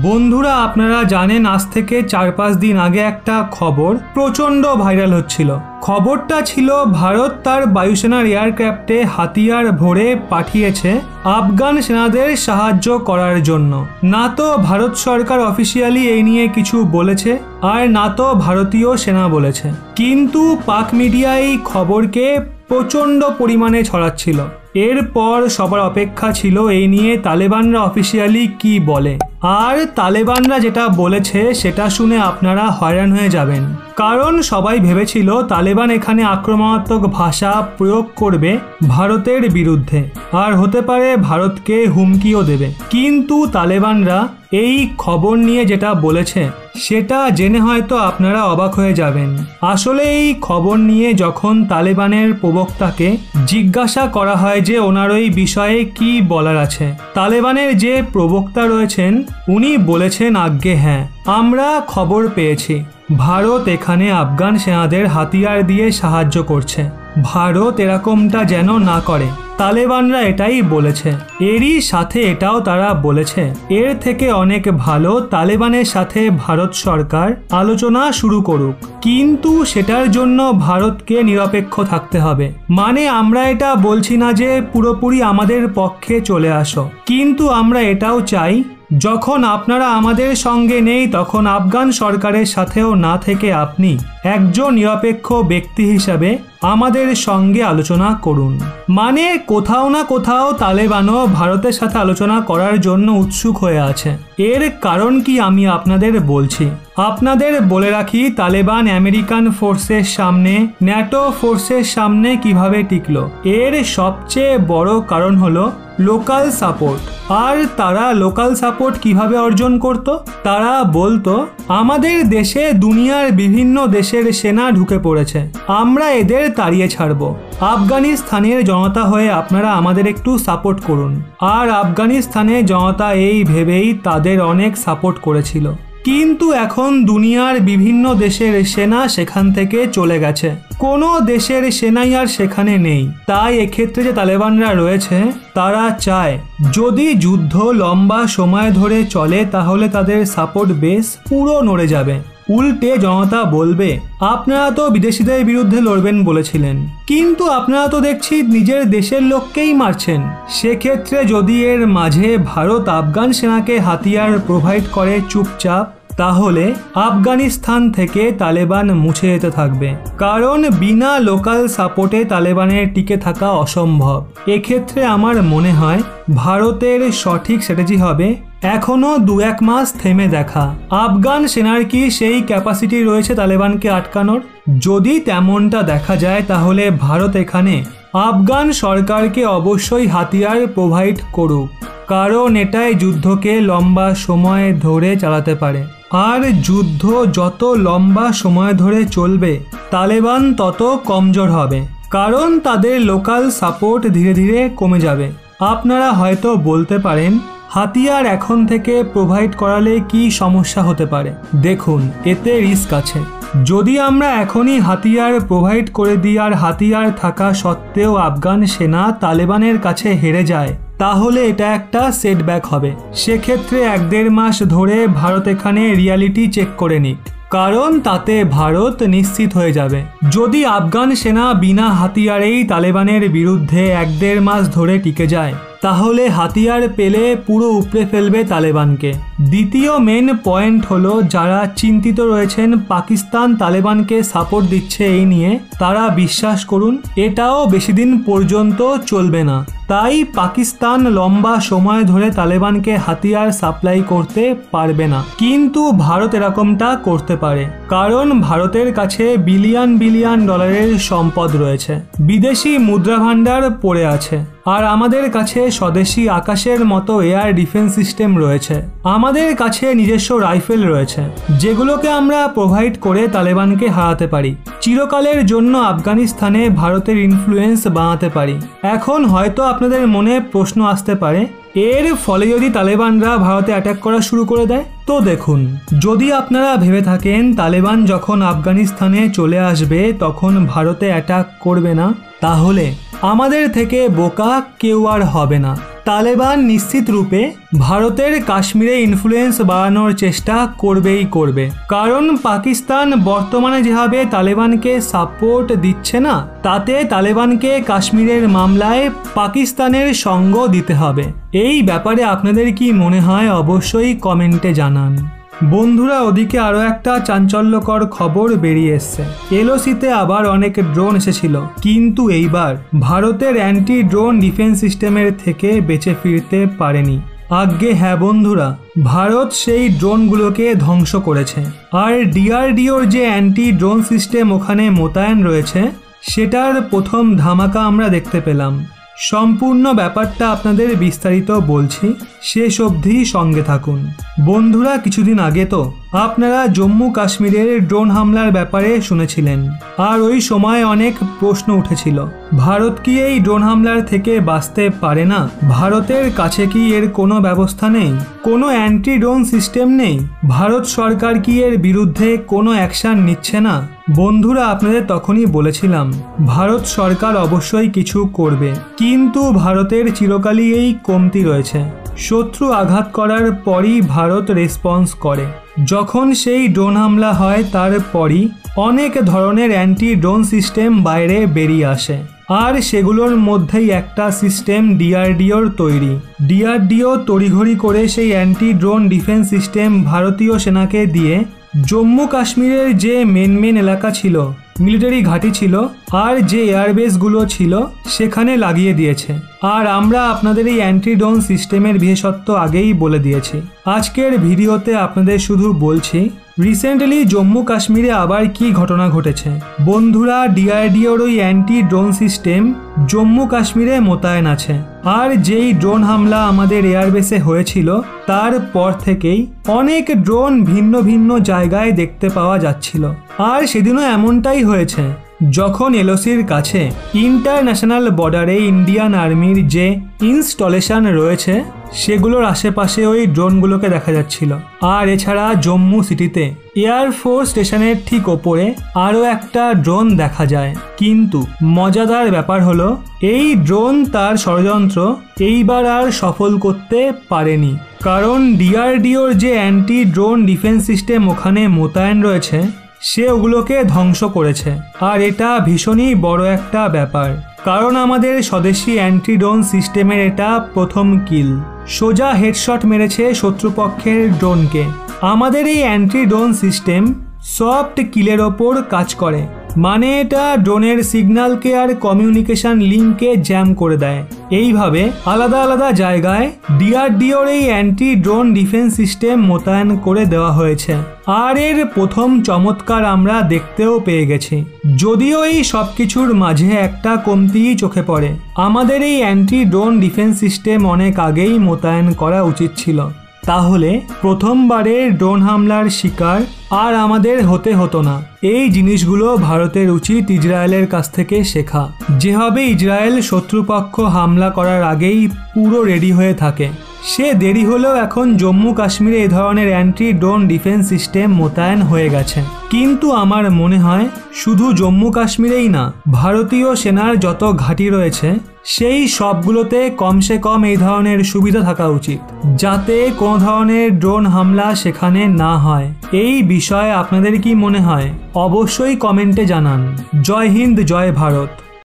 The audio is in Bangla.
বন্ধুরা আপনারা জানেন আজ থেকে 4-5 দিন আগে একটা খবর প্রচণ্ড ভাইরাল হচ্ছিল। খবরটা ছিল ভারত তার বায়ুসেনার এয়ারক্রাফটে হাতিয়ার ভরে পাঠিয়েছে আফগান সেনাদের সাহায্য করার জন্য। না তো ভারত সরকার অফিসিয়ালি এই নিয়ে কিছু বলেছে আর না তো ভারতীয় সেনা বলেছে, কিন্তু পাক মিডিয়া এই খবরকে প্রচণ্ড পরিমাণে ছড়াচ্ছিল। এরপর সবার অপেক্ষা ছিল এই নিয়ে তালেবানরা অফিসিয়ালি কি বলে। আর তালেবানরা যেটা বলেছে সেটা শুনে আপনারা হয়রান হয়ে যাবেন, কারণ সবাই ভেবেছিল তালেবান এখানে আক্রমণাত্মক ভাষা প্রয়োগ করবে ভারতের বিরুদ্ধে আর হতে পারে ভারতকে হুমকিও দেবে। কিন্তু তালেবানরা এই খবর নিয়ে যেটা বলেছে সেটা জেনে হয়তো আপনারা অবাক হয়ে যাবেন। আসলে এই খবর নিয়ে যখন তালেবানের প্রবক্তাকে জিজ্ঞাসা করা হয় যে ওনার ওই বিষয়ে কি বলার আছে, তালেবানের যে প্রবক্তা রয়েছেন উনি বলেছেন আজ্ঞে হ্যাঁ, আমরা খবর পেয়েছি ভারত এখানে আফগান সেনাদের হাতিয়ার দিয়ে সাহায্য করছে। ভারত এরকমটা যেন না করে, তালেবানরা এটাই বলেছে। এরই সাথে এটাও তারা বলেছে এর থেকে অনেক ভালো তালেবানের সাথে ভারত সরকার আলোচনা শুরু করুক, কিন্তু সেটার জন্য ভারতকে নিরপেক্ষ থাকতে হবে। মানে আমরা এটা বলছি না যে পুরোপুরি আমাদের পক্ষে চলে আসো, কিন্তু আমরা এটাও চাই যখন আপনারা আমাদের সঙ্গে নেই তখন আফগান সরকারের সাথেও না থেকে আপনি একজন নিরপেক্ষ ব্যক্তি হিসাবে আমাদের সঙ্গে আলোচনা করুন। মানে কোথাও না কোথাও তালেবানও ভারতের সাথে আলোচনা করার জন্য উৎসুক হয়ে আছে। এর কারণ কি আমি আপনাদের বলছি। আপনাদের বলে রাখি তালেবান আমেরিকান ফোর্সের সামনে, ন্যাটো ফোর্সের সামনে কিভাবে টিকলো, এর সবচেয়ে বড় কারণ হলো লোকাল সাপোর্ট। আর তারা লোকাল সাপোর্ট কিভাবে অর্জন করত? তারা বলতো আমাদের দেশে দুনিয়ার বিভিন্ন দেশের সেনা ঢুকে পড়েছে, আমরা এদের তাড়িয়ে ছাড়বো। আফগানিস্তানের জনতা হয়ে আপনারা আমাদের একটু সাপোর্ট করুন। আর আফগানিস্তানের জনতা এই ভেবেই তাদের অনেক সাপোর্ট করেছিল। কিন্তু এখন দুনিয়ার বিভিন্ন দেশের সেনা সেখান থেকে চলে গেছে, কোনো দেশের সেনাই আর সেখানে নেই। তাই এক্ষেত্রে যে তালেবানরা রয়েছে তারা চায় যদি যুদ্ধ লম্বা সময় ধরে চলে তাহলে তাদের সাপোর্ট বেস পুরো নড়ে যাবে। উল্টে জনতা বলবে আপনারা তো বিদেশিদের বিরুদ্ধে লড়বেন বলেছিলেন, কিন্তু আপনারা তো দেখছি নিজের দেশের লোককেই মারছেন। সেক্ষেত্রে যদি এর মাঝে ভারত আফগান সেনাকে হাতিয়ার প্রোভাইড করে চুপচাপ, তাহলে আফগানিস্তান থেকে তালেবান মুছে যেতে থাকবে, কারণ বিনা লোকাল সাপোর্টে তালেবানের টিকে থাকা অসম্ভব। এক্ষেত্রে আমার মনে হয় ভারতের সঠিক স্ট্র্যাটেজি হবে এখনো 2-1 মাস থেমে দেখা। আফগান সেনার কি সেই ক্যাপাসিটি রয়েছে তালেবানকে আটকানোর? যদি তেমনটা দেখা যায় তাহলে ভারত এখানে আফগান সরকারকে অবশ্যই হাতিয়ার প্রোভাইড করুক, কারণ এটাই যুদ্ধকে লম্বা সময় ধরে চালাতে পারে। আর যুদ্ধ যত লম্বা সময় ধরে চলবে তালেবান তত কমজোর হবে, কারণ তাদের লোকাল সাপোর্ট ধীরে ধীরে কমে যাবে। আপনারা হয়তো বলতে পারেন হাতিয়ার এখন থেকে প্রোভাইড করালে কি সমস্যা হতে পারে? দেখুন, এতে রিস্ক আছে। যদি আমরা এখনই হাতিয়ার প্রোভাইড করে দিই আর হাতিয়ার থাকা সত্ত্বেও আফগান সেনা তালেবানের কাছে হেরে যায়, তাহলে এটা একটা সেটব্যাক হবে। সেক্ষেত্রে 1-1.5 মাস ধরে ভারত এখানে রিয়ালিটি চেক করে নিক, কারণ তাতে ভারত নিশ্চিত হয়ে যাবে। যদি আফগান সেনা বিনা হাতিয়ারেই তালেবানের বিরুদ্ধে 1-1.5 মাস ধরে টিকে যায়, তাহলে হাতিয়ার পেলে পুরো উপড়ে ফেলবে তালেবানকে। দ্বিতীয় মেন পয়েন্ট হলো যারা চিন্তিত রয়েছেন পাকিস্তান তালেবানকে সাপোর্ট দিচ্ছে এই নিয়ে, তারা বিশ্বাস করুন এটাও বেশি দিন পর্যন্ত চলবে না। তাই পাকিস্তান লম্বা সময় ধরে তালেবানকে হাতিয়ার সাপ্লাই করতে পারবে না, কিন্তু ভারত এরকমটা করতে পারে, কারণ ভারতের কাছে বিলিয়ন বিলিয়ন ডলারের সম্পদ রয়েছে, বিদেশি মুদ্রা ভান্ডার পড়ে আছে। আর আমাদের কাছে স্বদেশি আকাশের মতো এয়ার ডিফেন্স সিস্টেম রয়েছে, আমাদের কাছে নিজস্ব রাইফেল রয়েছে, যেগুলোকে আমরা প্রোভাইড করে তালেবানকে হারাতে পারি। চিরকালের জন্য আফগানিস্তানে ভারতের ইনফ্লুয়েন্স বাড়াতে পারি। এখন হয়তো আপনাদের মনে প্রশ্ন আসতে পারে এর ফলে যদি তালেবানরা ভারতে অ্যাটাক করা শুরু করে দেয়? তো দেখুন, যদি আপনারা ভেবে থাকেন তালেবান যখন আফগানিস্তানে চলে আসবে তখন ভারতে অ্যাটাক করবে না, তাহলে আমাদের থেকে বোকা কেউ আর হবে না। তালেবান নিশ্চিত রূপে ভারতের কাশ্মীরে ইনফ্লুয়েন্স বাড়ানোর চেষ্টা করবে, কারণ পাকিস্তান বর্তমানে যেভাবে তালেবানকে সাপোর্ট দিচ্ছে না, তাতে তালেবানকে কাশ্মীরের মামলায় পাকিস্তানের সঙ্গ দিতে হবে। এই ব্যাপারে আপনাদের কি মনে হয় অবশ্যই কমেন্টে জানান। বন্ধুরা, ওদিকে আরও একটা চাঞ্চল্যকর খবর বেরিয়ে এসছে। এলওসিতে আবার অনেক ড্রোন এসেছিল, কিন্তু এইবার ভারতের অ্যান্টি ড্রোন ডিফেন্স সিস্টেমের থেকে বেঁচে ফিরতে পারেনি। আজ্ঞে হ্যাঁ বন্ধুরা, ভারত সেই ড্রোনগুলোকে ধ্বংস করেছে। আর ডিআরডিওর যে অ্যান্টি ড্রোন সিস্টেম ওখানে মোতায়েন রয়েছে, সেটার প্রথম ধামাকা আমরা দেখতে পেলাম। সম্পূর্ণ ব্যাপারটা আপনাদের বিস্তারিত বলছি, শেষ অবধি সঙ্গে থাকুন। বন্ধুরা, কিছুদিন আগে তো আপনারা জম্মু কাশ্মীরের ড্রোন হামলার ব্যাপারে শুনেছিলেন, আর ওই সময় অনেক প্রশ্ন উঠেছিল, ভারত কি এই ড্রোন হামলার থেকে বাঁচতে পারে না? ভারতের কাছে কি এর কোনো ব্যবস্থা নেই? কোনো অ্যান্টি ড্রোন সিস্টেম নেই? ভারত সরকার কি এর বিরুদ্ধে কোনো অ্যাকশন নিচ্ছে না? বন্ধুরা, আপনাদের তখনই বলেছিলাম ভারত সরকার অবশ্যই কিছু করবে, কিন্তু ভারতের চিরকালই এই কমতি রয়েছে। শত্রু আঘাত করার পরই ভারত রেসপন্স করে। যখন সেই ড্রোন হামলা হয় তারপরই অনেক ধরনের অ্যান্টি ড্রোন সিস্টেম বাইরে বেরিয়ে আসে, আর সেগুলোর মধ্যেই একটা সিস্টেম ডিআরডিওর তৈরি। ডিআরডিও তড়িঘড়ি করে সেই অ্যান্টি ড্রোন ডিফেন্স সিস্টেম ভারতীয় সেনাকে দিয়ে জম্মু কাশ্মীরের যে মেন এলাকা ছিল, মিলিটারি ঘাঁটি ছিল, আর যে এয়ারবেসগুলো ছিল সেখানে লাগিয়ে দিয়েছে। আর আমরা আপনাদের এই অ্যান্টি ড্রোন সিস্টেমের বিশেষত্ব আগেই বলে দিয়েছি। আজকের ভিডিওতে আপনাদের শুধু বলছি রিসেন্টলি জম্মু কাশ্মীরে আবার কি ঘটনা ঘটেছে। বন্ধুরা, ডিআরডিওর ওই অ্যান্টি ড্রোন সিস্টেম জম্মু কাশ্মীরে মোতায়েন আছে, আর যেই ড্রোন হামলা আমাদের এয়ারবেসে হয়েছিল তারপর থেকেই অনেক ড্রোন ভিন্ন ভিন্ন জায়গায় দেখতে পাওয়া যাচ্ছিল। আর সেদিনও এমনটাই হয়েছে, যখন এলওসির কাছে ইন্টারন্যাশনাল বর্ডারে ইন্ডিয়ান আর্মির যে ইনস্টলেশন রয়েছে সেগুলোর আশেপাশে ওই ড্রোনগুলোকে দেখা যাচ্ছিল। আর এছাড়া জম্মু সিটিতে এয়ারফোর্স স্টেশনের ঠিক ওপরে আরও একটা ড্রোন দেখা যায়। কিন্তু মজাদার ব্যাপার হলো, এই ড্রোন তার ষড়যন্ত্র এইবার আর সফল করতে পারেনি, কারণ ডিআরডিওর যে অ্যান্টি ড্রোন ডিফেন্স সিস্টেম ওখানে মোতায়েন রয়েছে সে ওগুলোকে ধ্বংস করেছে। আর এটা ভীষণই বড় একটা ব্যাপার, কারণ আমাদের স্বদেশি অ্যান্টি ড্রোন সিস্টেমের এটা প্রথম কিল। সোজা হেডশট মেরেছে শত্রুপক্ষের ড্রোনকে। আমাদের এই অ্যান্টি ড্রোন সিস্টেম সফট কিলের ওপর কাজ করে, মানে এটা ড্রোনের সিগন্যালকে আর কমিউনিকেশন লিঙ্ককে জ্যাম করে দেয়। এইভাবে আলাদা আলাদা জায়গায় ডিআরডিওর এই অ্যান্টি ড্রোন ডিফেন্স সিস্টেম মোতায়েন করে দেওয়া হয়েছে, আর এর প্রথম চমৎকার আমরা দেখতেও পেয়ে গেছি। যদিও এই সব কিছুর মাঝে একটা কমতি চোখে পড়ে, আমাদের এই অ্যান্টি ড্রোন ডিফেন্স সিস্টেম অনেক আগেই মোতায়েন করা উচিত ছিল। তাহলে প্রথমবারের ড্রোন হামলার শিকার আর আমাদের হতে হতো না। এই জিনিসগুলো ভারতের উচিত ইসরায়েলের কাছ থেকে শেখা। যেভাবে ইসরায়েল শত্রুপক্ষ হামলা করার আগেই পুরো রেডি হয়ে থাকে, সে দেরি হলেও এখন জম্মু কাশ্মীরে এই ধরনের অ্যান্টি ড্রোন ডিফেন্স সিস্টেম মোতায়েন হয়ে গেছে। কিন্তু আমার মনে হয় শুধু জম্মু কাশ্মীরেই না, ভারতীয় সেনার যত ঘাঁটি রয়েছে সেই সবগুলোতে কমসে কম এই ধরনের সুবিধা থাকা উচিত, যাতে কোনো ধরনের ড্রোন হামলা সেখানে না হয়। এই বিষয়ে আপনাদের কি মনে হয় অবশ্যই কমেন্টে জানান। জয় হিন্দ, জয় ভারত।